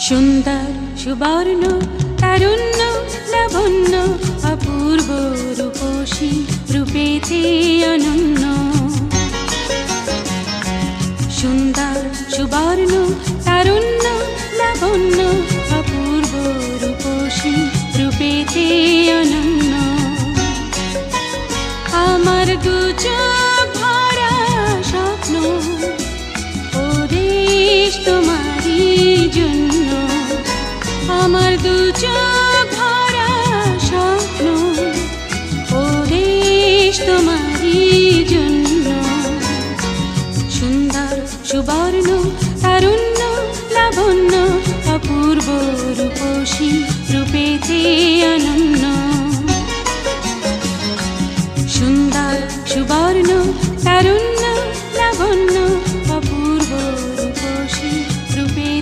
সুন্দর সুবর্ণ তারুণ্য লাবণ্য অপূর্ব রূপসী রূপেতে অনন্য। সুন্দর সুবর্ণ তারুণ্য লাবণ্য অপূর্ব রূপসী রূপেতে অনন্য। আমার দু চোখ ভরা স্বপ্ন ও দেশ তোমারই জন্য। আমার দু চোখ ভরা স্বপ্ন ও দেশ তোমারই জন্য। সুন্দর সুবর্ণ তারুণ্য লাবণ্য অপূর্ব রূপসী